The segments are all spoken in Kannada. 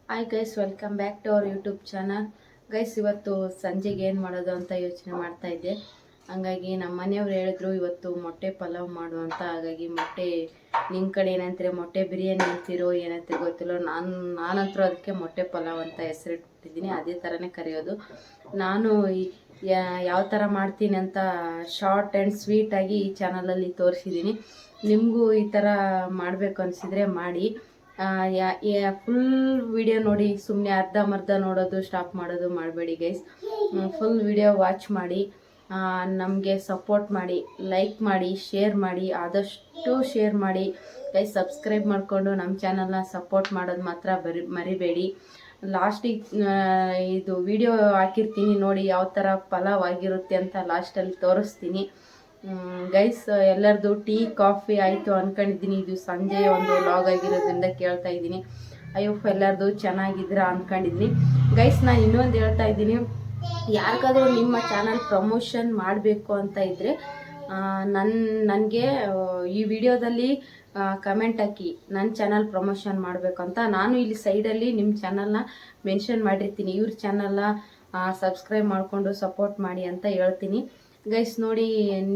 Hi guys, welcome back to our YouTube channel. Guys, ಇವತ್ತು ಸಂಜೆಗೆ ಏನು ಮಾಡೋದು ಅಂತ ಯೋಚನೆ ಮಾಡ್ತಾ ಇದ್ದೆ. ಹಂಗಾಗಿ ನಮ್ಮ ಮನೆಯವ್ರು ಹೇಳಿದ್ರು ಇವತ್ತು ಮೊಟ್ಟೆ ಪಲಾವ್ ಮಾಡು ಅಂತ. ಹಾಗಾಗಿ ಮೊಟ್ಟೆ, ನಿಮ್ಮ ಕಡೆ ಏನಂತೀರ, ಮೊಟ್ಟೆ ಬಿರಿಯಾನಿ ಅಂತೀರೋ ಏನಂತ ಗೊತ್ತಿಲ್ಲ. ನಾನಂತರೂ ಅದಕ್ಕೆ ಮೊಟ್ಟೆ ಪಲಾವ್ ಅಂತ ಹೆಸರಿಟ್ಟಿದ್ದೀನಿ. ಅದೇ ಥರನೇ ಕರೆಯೋದು. ನಾನು ಯಾವ ಥರ ಮಾಡ್ತೀನಿ ಅಂತ ಶಾರ್ಟ್ ಆ್ಯಂಡ್ ಸ್ವೀಟಾಗಿ ಈ ಚಾನಲಲ್ಲಿ ತೋರಿಸಿದ್ದೀನಿ. ನಿಮಗೂ ಈ ಥರ ಮಾಡಬೇಕು ಅನಿಸಿದರೆ ಮಾಡಿ. ಫುಲ್ ವಿಡಿಯೋ ನೋಡಿ, ಸುಮ್ಮನೆ ಅರ್ಧಂಬರ್ಧ ನೋಡೋದು ಸ್ಟಾಪ್ ಮಾಡೋದು ಮಾಡಬೇಡಿ ಗೈಸ್. ಫುಲ್ ವಿಡಿಯೋ ವಾಚ್ ಮಾಡಿ, ನಮಗೆ ಸಪೋರ್ಟ್ ಮಾಡಿ, ಲೈಕ್ ಮಾಡಿ, ಶೇರ್ ಮಾಡಿ, ಆದಷ್ಟು ಶೇರ್ ಮಾಡಿ ಗೈಸ್. ಸಬ್ಸ್ಕ್ರೈಬ್ ಮಾಡಿಕೊಂಡು ನಮ್ಮ ಚಾನಲ್ನ ಸಪೋರ್ಟ್ ಮಾಡೋದು ಮಾತ್ರ ಮರಿಬೇಡಿ. ಲಾಸ್ಟಿಗೆ ಇದು ವಿಡಿಯೋ ಹಾಕಿರ್ತೀನಿ ನೋಡಿ, ಯಾವ ಥರ ಪಲಾವ್ ಆಗಿರುತ್ತೆ ಅಂತ ಲಾಸ್ಟಲ್ಲಿ ತೋರಿಸ್ತೀನಿ. ಗೈಸ್, ಎಲ್ಲರದು ಟೀ ಕಾಫಿ ಆಯಿತು ಅಂದ್ಕೊಂಡಿದ್ದೀನಿ. ಇದು ಸಂಜೆ ಒಂದು ಲಾಗ್ ಆಗಿರೋದ್ರಿಂದ ಕೇಳ್ತಾ ಇದ್ದೀನಿ. ಅಯ್ಯೋ, ಎಲ್ಲರದು ಚೆನ್ನಾಗಿದ್ರ ಅಂದ್ಕೊಂಡಿದ್ದೀನಿ. ಗೈಸ್, ನಾನು ಇನ್ನೊಂದು ಹೇಳ್ತಾ ಇದ್ದೀನಿ, ಯಾರಿಗಾದ್ರೂ ನಿಮ್ಮ ಚಾನಲ್ ಪ್ರಮೋಷನ್ ಮಾಡಬೇಕು ಅಂತ ಇದ್ದರೆ ನನಗೆ ಈ ವಿಡಿಯೋದಲ್ಲಿ ಕಮೆಂಟ್ ಹಾಕಿ, ನನ್ನ ಚಾನಲ್ ಪ್ರಮೋಷನ್ ಮಾಡಬೇಕು ಅಂತ. ನಾನು ಇಲ್ಲಿ ಸೈಡಲ್ಲಿ ನಿಮ್ಮ ಚಾನಲ್ನ ಮೆನ್ಷನ್ ಮಾಡಿರ್ತೀನಿ. ಇವ್ರ ಚಾನಲ್ನ ಸಬ್ಸ್ಕ್ರೈಬ್ ಮಾಡಿಕೊಂಡು ಸಪೋರ್ಟ್ ಮಾಡಿ ಅಂತ ಹೇಳ್ತೀನಿ. ಗೈಸ್ ನೋಡಿ,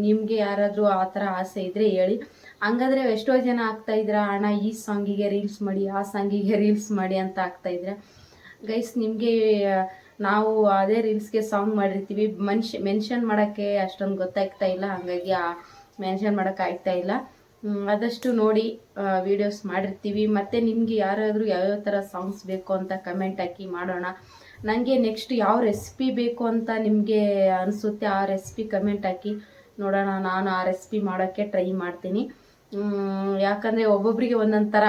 ನಿಮಗೆ ಯಾರಾದರೂ ಆ ಥರ ಆಸೆ ಇದ್ದರೆ ಹೇಳಿ. ಹಂಗಾದ್ರೆ ಎಷ್ಟೋ ಜನ ಆಗ್ತಾಯಿದ್ರ, ಅಣ್ಣ ಈ ಸಾಂಗಿಗೆ ರೀಲ್ಸ್ ಮಾಡಿ, ಆ ಸಾಂಗಿಗೆ ರೀಲ್ಸ್ ಮಾಡಿ ಅಂತ ಆಗ್ತಾಯಿದ್ರೆ. ಗೈಸ್, ನಿಮಗೆ ನಾವು ಅದೇ ರೀಲ್ಸ್ಗೆ ಸಾಂಗ್ ಮಾಡಿರ್ತೀವಿ, ಮೆನ್ಷನ್ ಮಾಡೋಕ್ಕೆ ಅಷ್ಟೊಂದು ಗೊತ್ತಾಗ್ತಾ ಇಲ್ಲ. ಹಾಗಾಗಿ ಮೆನ್ಷನ್ ಮಾಡೋಕ್ಕೆ ಆಗ್ತಾ ಇಲ್ಲ. ಆದಷ್ಟು ನೋಡಿ ವೀಡಿಯೋಸ್ ಮಾಡಿರ್ತೀವಿ. ಮತ್ತು ನಿಮಗೆ ಯಾರಾದರೂ ಯಾವ್ಯಾವ ಥರ ಸಾಂಗ್ಸ್ ಬೇಕು ಅಂತ ಕಮೆಂಟ್ ಹಾಕಿ ಮಾಡೋಣ. ನನಗೆ ನೆಕ್ಸ್ಟ್ ಯಾವ ರೆಸಿಪಿ ಬೇಕು ಅಂತ ನಿಮಗೆ ಅನಿಸುತ್ತೆ ಆ ರೆಸಿಪಿ ಕಮೆಂಟ್ ಹಾಕಿ ನೋಡೋಣ. ನಾನು ಆ ರೆಸಿಪಿ ಮಾಡೋಕ್ಕೆ ಟ್ರೈ ಮಾಡ್ತೀನಿ. ಯಾಕಂದರೆ ಒಬ್ಬೊಬ್ಬರಿಗೆ ಒಂದೊಂದು ಥರ,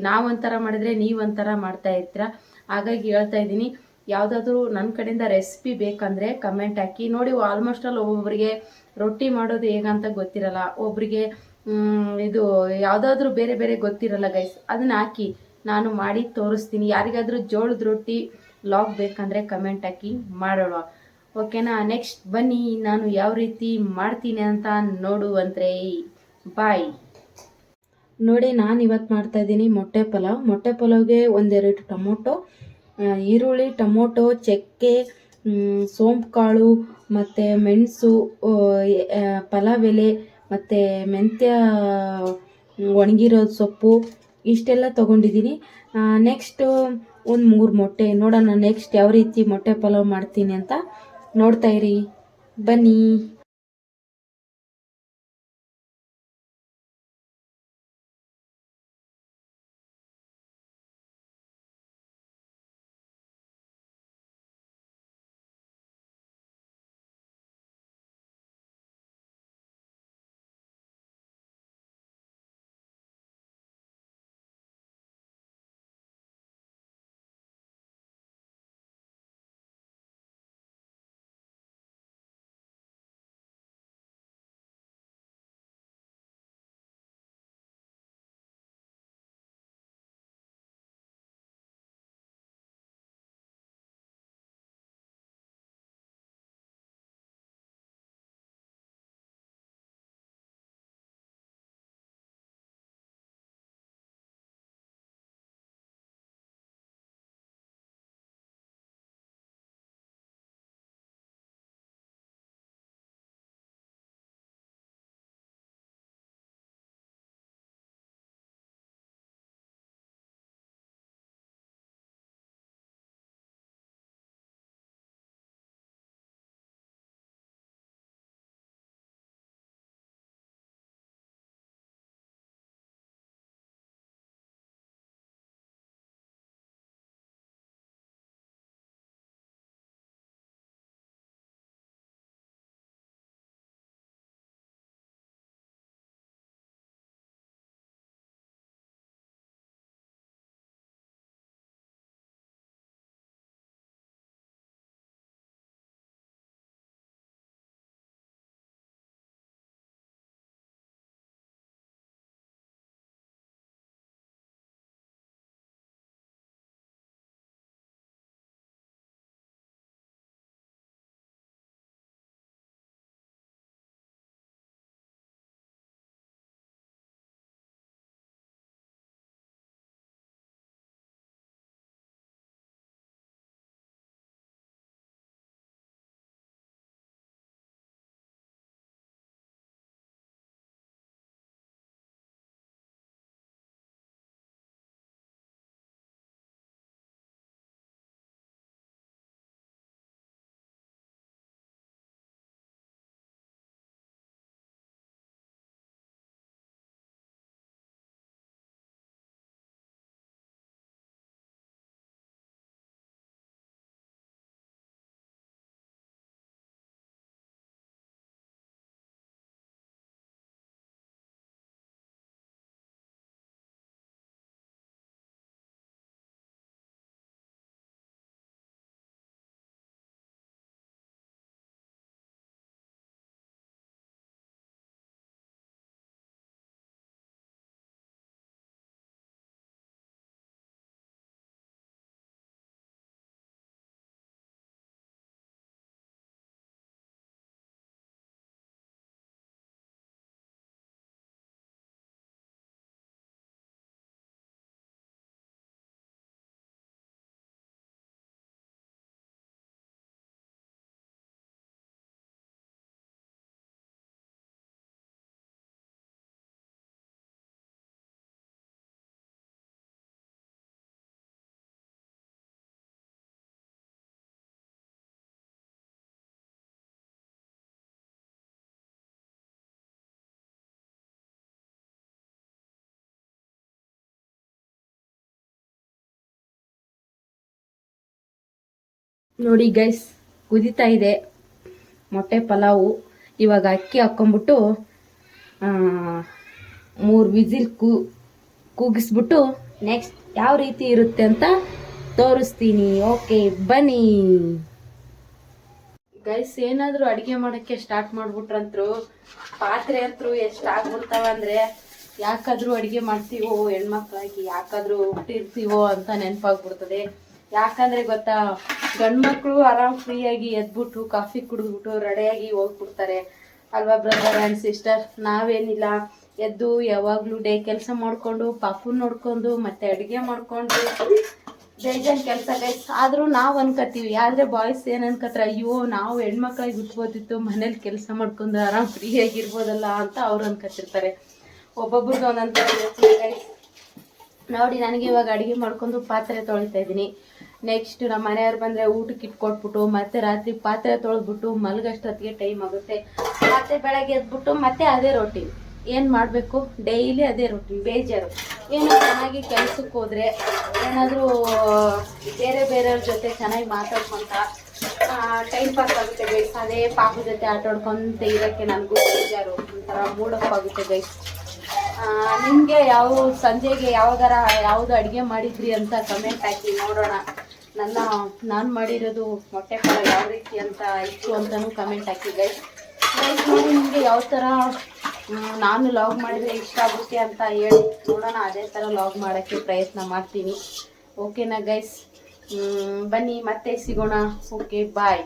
ನಾವೊಂಥರ ಮಾಡಿದರೆ ನೀವೊಂಥರ ಮಾಡ್ತಾ ಇರ್ತೀರ. ಹಾಗಾಗಿ ಹೇಳ್ತಾ ಇದ್ದೀನಿ, ಯಾವುದಾದ್ರೂ ನನ್ನ ಕಡೆಯಿಂದ ರೆಸಿಪಿ ಬೇಕಂದರೆ ಕಮೆಂಟ್ ಹಾಕಿ ನೋಡಿ. ಆಲ್ಮೋಸ್ಟ್ ಆಲ್ ಒಬ್ಬೊಬ್ಬರಿಗೆ ರೊಟ್ಟಿ ಮಾಡೋದು ಹೇಗಂತ ಗೊತ್ತಿರಲ್ಲ, ಒಬ್ಬರಿಗೆ ಇದು ಯಾವುದಾದ್ರೂ ಬೇರೆ ಬೇರೆ ಗೊತ್ತಿರಲ್ಲ ಗೈಸ್. ಅದನ್ನ ಹಾಕಿ ನಾನು ಮಾಡಿ ತೋರಿಸ್ತೀನಿ. ಯಾರಿಗಾದರೂ ಜೋಳದ ರೊಟ್ಟಿ ಲಾಗ್ ಬೇಕಂದರೆ ಕಮೆಂಟ್ ಹಾಕಿ ಮಾಡೋಣ, ಓಕೆನಾ? ನೆಕ್ಸ್ಟ್ ಬನ್ನಿ, ನಾನು ಯಾವ ರೀತಿ ಮಾಡ್ತೀನಿ ಅಂತ ನೋಡುವಂತ್ರೆ. ಬಾಯ್. ನೋಡಿ, ನಾನು ಇವತ್ತು ಮಾಡ್ತಾಯಿದ್ದೀನಿ ಮೊಟ್ಟೆ ಪಲಾವ್. ಮೊಟ್ಟೆ ಪಲಾವ್ಗೆ ಒಂದೆರಡು ಟೊಮೊಟೊ, ಈರುಳ್ಳಿ, ಟೊಮೊಟೊ, ಚಕ್ಕೆ, ಸೋಂಪು ಕಾಳು, ಮತ್ತು ಮೆಣಸು, ಪಲಾವ್ ಎಲೆ, ಮತ್ತು ಮೆಂತ್ಯ ಒಣಗಿರೋ ಸೊಪ್ಪು, ಇಷ್ಟೆಲ್ಲ ತೊಗೊಂಡಿದ್ದೀನಿ. ನೆಕ್ಸ್ಟು ಒಂದು 3 ಮೊಟ್ಟೆ. ನೋಡೋಣ ನೆಕ್ಸ್ಟ್ ಯಾವ ರೀತಿ ಮೊಟ್ಟೆ ಪಲಾವ್ ಮಾಡ್ತೀನಿ ಅಂತ ನೋಡ್ತಾ ಇರಿ, ಬನ್ನಿ. ನೋಡಿ ಗೈಸ್, ಕುದೀತಾ ಇದೆ ಮೊಟ್ಟೆ ಪಲಾವು. ಇವಾಗ ಅಕ್ಕಿ ಹಾಕ್ಕೊಂಬಿಟ್ಟು 3 ವಿಸಿಲ್ ಕೂಗಿಸ್ಬಿಟ್ಟು ನೆಕ್ಸ್ಟ್ ಯಾವ ರೀತಿ ಇರುತ್ತೆ ಅಂತ ತೋರಿಸ್ತೀನಿ. ಓಕೆ ಬನ್ನಿ ಗೈಸ್. ಏನಾದರೂ ಅಡುಗೆ ಮಾಡೋಕ್ಕೆ ಸ್ಟಾರ್ಟ್ ಮಾಡ್ಬಿಟ್ರಂತರೂ ಪಾತ್ರೆ ಅಂತರೂ ಎಷ್ಟು ಆಗ್ಬಿಡ್ತಾವ ಅಂದರೆ, ಯಾಕಾದರೂ ಅಡುಗೆ ಮಾಡ್ತೀವೋ ಹೆಣ್ಮಕ್ಳಾಗಿ, ಯಾಕಾದರೂ ಹುಟ್ಟಿರ್ತೀವೋ ಅಂತ ನೆನಪಾಗ್ಬಿಡ್ತದೆ. ಯಾಕಂದರೆ ಗೊತ್ತಾ, ಗಂಡು ಮಕ್ಕಳು ಆರಾಮ್ ಫ್ರೀಯಾಗಿ ಎದ್ಬಿಟ್ಟು ಕಾಫಿ ಕುಡಿದ್ಬಿಟ್ಟು ರೆಡಿಯಾಗಿ ಹೋಗ್ಬಿಡ್ತಾರೆ ಅಲ್ವಾ ಬ್ರದರ್ ಆ್ಯಂಡ್ ಸಿಸ್ಟರ್. ನಾವೇನಿಲ್ಲ, ಎದ್ದು ಯಾವಾಗಲೂ ಡೇ ಕೆಲಸ ಮಾಡಿಕೊಂಡು ಪಾಪು ನೋಡ್ಕೊಂಡು ಮತ್ತೆ ಅಡುಗೆ ಮಾಡಿಕೊಂಡು ಬೇಜಾನ್ ಕೆಲಸ ಗೈಸ್. ಆದರೂ ನಾವು ಅನ್ಕೋತೀವಿ, ಆದರೆ ಬಾಯ್ಸ್ ಏನು ಅನ್ಕೋತಾರೆ, ಅಯ್ಯೋ ನಾವು ಹೆಣ್ಮಕ್ಳಾಗಿ ಬಿಟ್ಬೋದಿತ್ತು, ಮನೇಲಿ ಕೆಲಸ ಮಾಡ್ಕೊಂಡು ಆರಾಮ್ ಫ್ರೀಯಾಗಿರ್ಬೋದಲ್ಲ ಅಂತ ಅವ್ರು ಅನ್ಕೋತಿರ್ತಾರೆ. ಒಬ್ಬೊಬ್ರದ್ದು ಒಂದೊಂದು ಯೋಚನೆ ಗೈಸ್. ನೋಡಿ, ನನಗೆ ಇವಾಗ ಅಡುಗೆ ಮಾಡ್ಕೊಂಡು ಪಾತ್ರೆ ತೊಳಿತಾ ಇದ್ದೀನಿ. ನೆಕ್ಸ್ಟ್ ನಮ್ಮ ಮನೆಯವ್ರು ಬಂದರೆ ಊಟಕ್ಕೆ ಇಟ್ಕೊಟ್ಬಿಟ್ಟು ಮತ್ತೆ ರಾತ್ರಿ ಪಾತ್ರೆ ತೊಳೆದ್ಬಿಟ್ಟು ಮಲಗಷ್ಟೊತ್ತಿಗೆ ಟೈಮ್ ಆಗುತ್ತೆ. ಮತ್ತೆ ಬೆಳಗ್ಗೆ ಎದ್ಬಿಟ್ಟು ಮತ್ತೆ ಅದೇ ರೊಟೀನ್. ಏನು ಮಾಡಬೇಕು, ಡೈಲಿ ಅದೇ ರೊಟೀನ್. ಬೇಜಾರು. ಏನೋ ಚೆನ್ನಾಗಿ ಕೆಲ್ಸಕ್ಕೆ ಹೋದರೆ ಏನಾದರೂ ಬೇರೆಯವ್ರ ಜೊತೆ ಚೆನ್ನಾಗಿ ಮಾತಾಡ್ಕೊಂತ ಟೈಮ್ ಪಾಸ್ ಆಗುತ್ತೆ ಗೈಸ್. ಅದೇ ಪಾಪು ಜೊತೆ ಆಟಾಡ್ಕೊಂತ ಇರೋಕ್ಕೆ ನನಗೂ ಬೇಜಾರು, ಒಂಥರ ಮೂಡಪ್ ಆಗುತ್ತೆ ಗೈಸ್. ನಿಮಗೆ ಸಂಜೆಗೆ ಯಾವುದು ಅಡುಗೆ ಮಾಡಿದ್ರಿ ಅಂತ ಕಮೆಂಟ್ ಹಾಕಿ ನೋಡೋಣ. ನಾನು ಮಾಡಿರೋದು ಮೊಟ್ಟೆ ಪಲಾವ್ ಯಾವ ರೀತಿ ಅಂತ ಇತ್ತು ಅಂತಲೂ ಕಮೆಂಟ್ ಹಾಕಿ ಗೈಸ್. ನೋಡಿ, ನಿಮಗೆ ಯಾವ ಥರ ನಾನು ಲಾಗ್ ಮಾಡಿದರೆ ಇಷ್ಟ ಆಗುತ್ತೆ ಅಂತ ಹೇಳಿ ನೋಡೋಣ. ಅದೇ ಥರ ಲಾಗ್ ಮಾಡೋಕ್ಕೆ ಪ್ರಯತ್ನ ಮಾಡ್ತೀನಿ. ಓಕೆನಾ ಗೈಸ್? ಬನ್ನಿ ಮತ್ತೆ ಸಿಗೋಣ. ಓಕೆ ಬಾಯ್.